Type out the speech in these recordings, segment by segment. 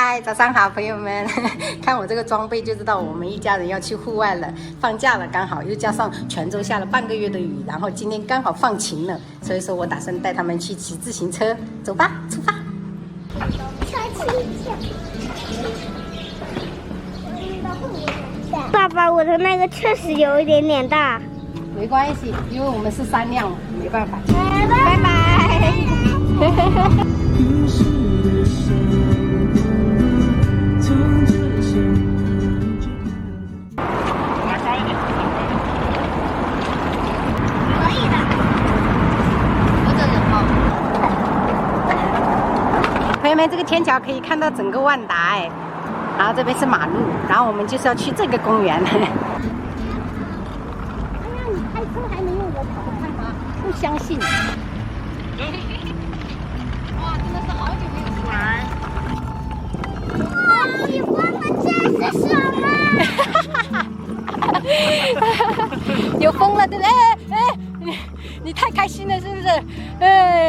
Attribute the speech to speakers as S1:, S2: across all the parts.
S1: 嗨，早上好，朋友们！看我这个装备就知道我们一家人要去户外了。放假了，刚好又加上泉州下了半个月的雨，然后今天刚好放晴了，所以说我打算带他们去骑自行车。走吧，出发！
S2: 爸爸，我的那个确实有一点点大。
S1: 没关系，因为我们是3辆，没办法。
S2: 拜拜。
S1: 朋友们，这个天桥可以看到整个万达哎，然后这边是马路，然后我们就是要去这个公园。哎呀，你开车还能用我跑得快吗？不相信。哇，真的是好久没有出来。
S2: 哇，喜欢的真是爽啊！
S1: 有风了，对不对？你太开心了，是不是？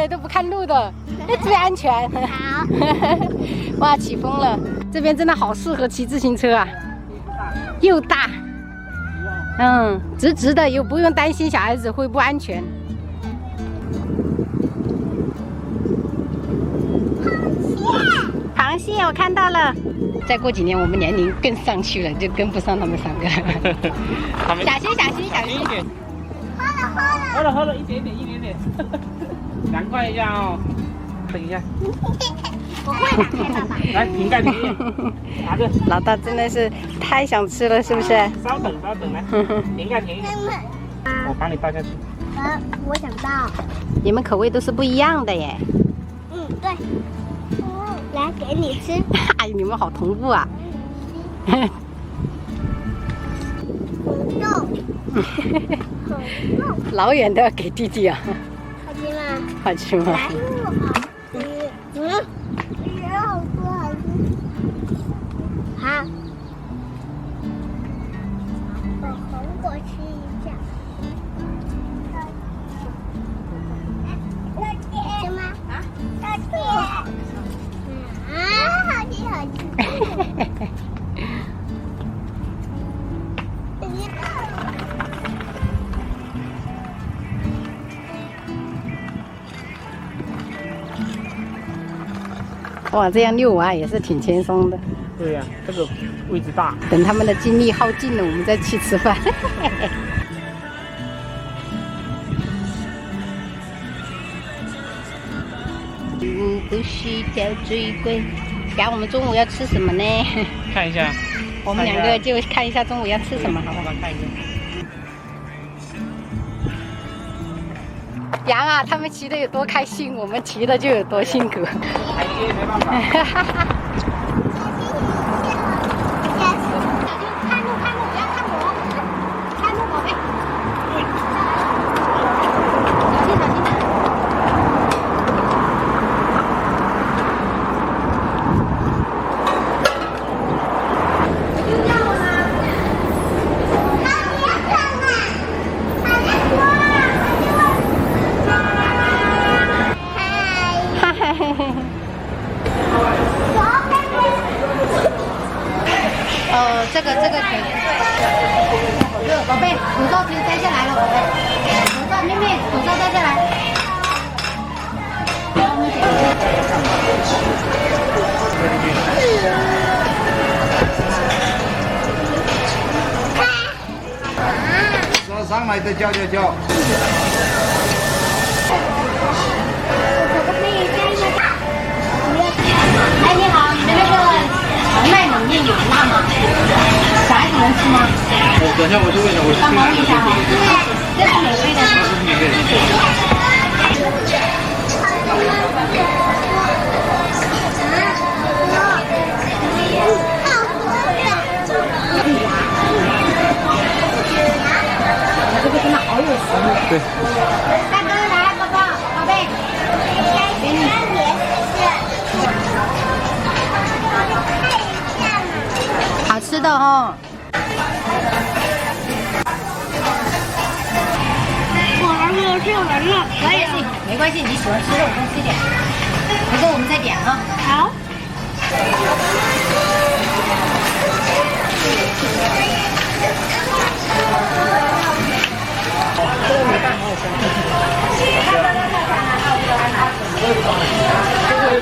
S1: 都不看路的，特别安全。
S2: 好。
S1: 哇，起风了，这边真的好适合骑自行车啊，又大，直直的，又不用担心小孩子会不安全。螃蟹，我看到了。再过几年，我们年龄更上去了，就跟不上他们3个了。小心，小心，小心！
S3: 喝了，一点点。凉快一下哦。等一下。
S2: 我会打开爸爸。
S3: 来，瓶盖瓶，拿着。
S1: 老大真的是太想吃了，是不是？
S3: 稍等，来，瓶盖停一点。我帮你倒下去。
S2: 我想到。
S1: 你们口味都是不一样的耶。
S2: 对。来，给你吃。
S1: 哎，你们好同步啊！老远都要给弟弟啊！
S2: 好吃吗？
S1: 好吃吗？
S2: 好。我红果吃一下。吃吗？好吃。
S1: 哇，这样遛娃也是挺轻松的。
S3: 对呀，这个位置大。
S1: 等他们的精力耗尽了，我们再去吃饭。不是叫追龟。讲我们中午要吃什么呢？
S3: 看一下。
S1: 我们2个就看一下中午要吃什么，好不好？
S3: 看一下。
S1: 羊啊，他们骑的有多开心，我们骑的就有多辛苦。
S3: 海街没办法。
S1: 这个可以。宝贝，口罩可以摘下来了，宝贝。口罩，妹妹，口罩摘下来。
S4: 说上来的叫。
S1: 哎，你好，你们那个麦冷面有辣吗？小孩子能吃吗？
S4: 等一下，我去问一下，
S1: 帮忙问一下哈。这是免费的。这个真的好有食欲。
S3: 对。
S1: 大哥来，宝贝，给你。好吃的哦。
S2: 我还没有吃完呢。
S1: 可以，没关系，你喜欢吃肉多吃一点。回头我们再点啊。
S2: 好。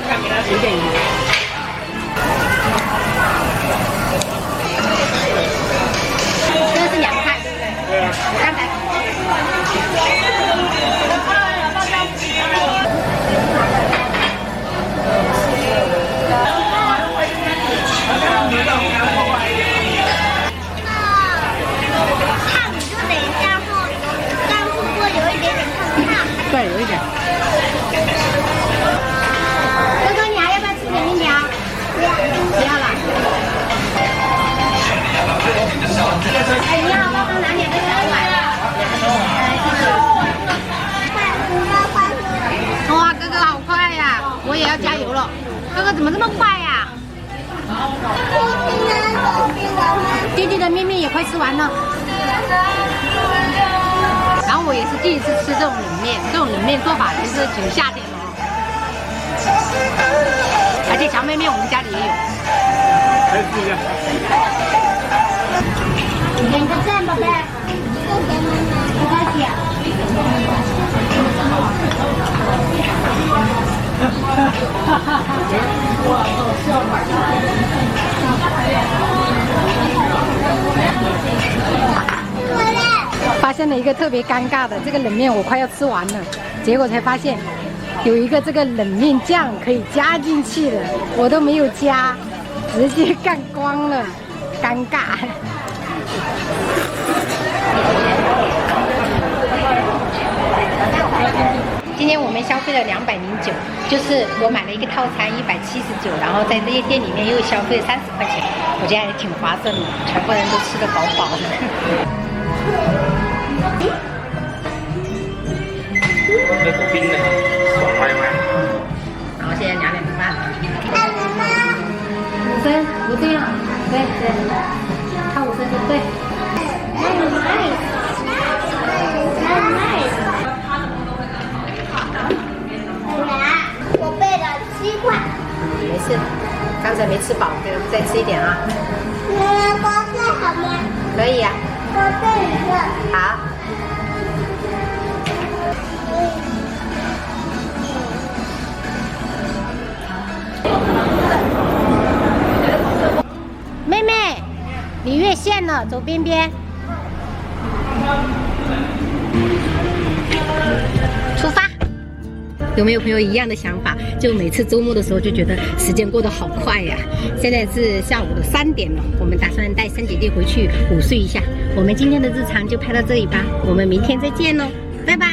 S3: 看给他随便一点。
S1: 这个是2块，对不对？
S3: 对啊。
S1: 刚才。
S2: 烫就等一下后，刚出锅有一点点烫。
S1: 对，有一点。哥哥，你还要不要吃点面条？不要了。哎，你好，帮忙拿2个小碗。哇，哥哥好快呀！我也要加油了。哥哥怎么这么快呀？弟弟的面面也快吃完了。然后我也是第一次吃这种冷面，这种冷面做法其实挺夏天的哦。而且荞麦面我们家里也有。
S3: 来试一下。
S2: 点个赞，宝贝。不客气。
S1: 发现了一个特别尴尬的，这个冷面我快要吃完了，结果才发现有一个这个冷面酱可以加进去的，我都没有加，直接干光了，尴尬。今天我们消费了209，就是我买了一个套餐179，然后在这些店里面又消费了30块钱，我觉得还挺划算的，全部人都吃得饱饱的。
S3: 那个冰的，爽歪歪。
S1: 然后现在2点半了。5分，不对啊，对，看5分钟，对。
S2: 我备了7块。
S1: 没事，刚才没吃饱，再吃一点啊。
S2: 包菜好吗？
S1: 可以啊。
S2: 包这一个。
S1: 好。妹妹，你越线了，走边边。出发。有没有朋友一样的想法？就每次周末的时候就觉得时间过得好快呀。现在是下午的3点了，我们打算带3姐弟回去午睡一下。我们今天的日常就拍到这里吧，我们明天再见喽，拜拜。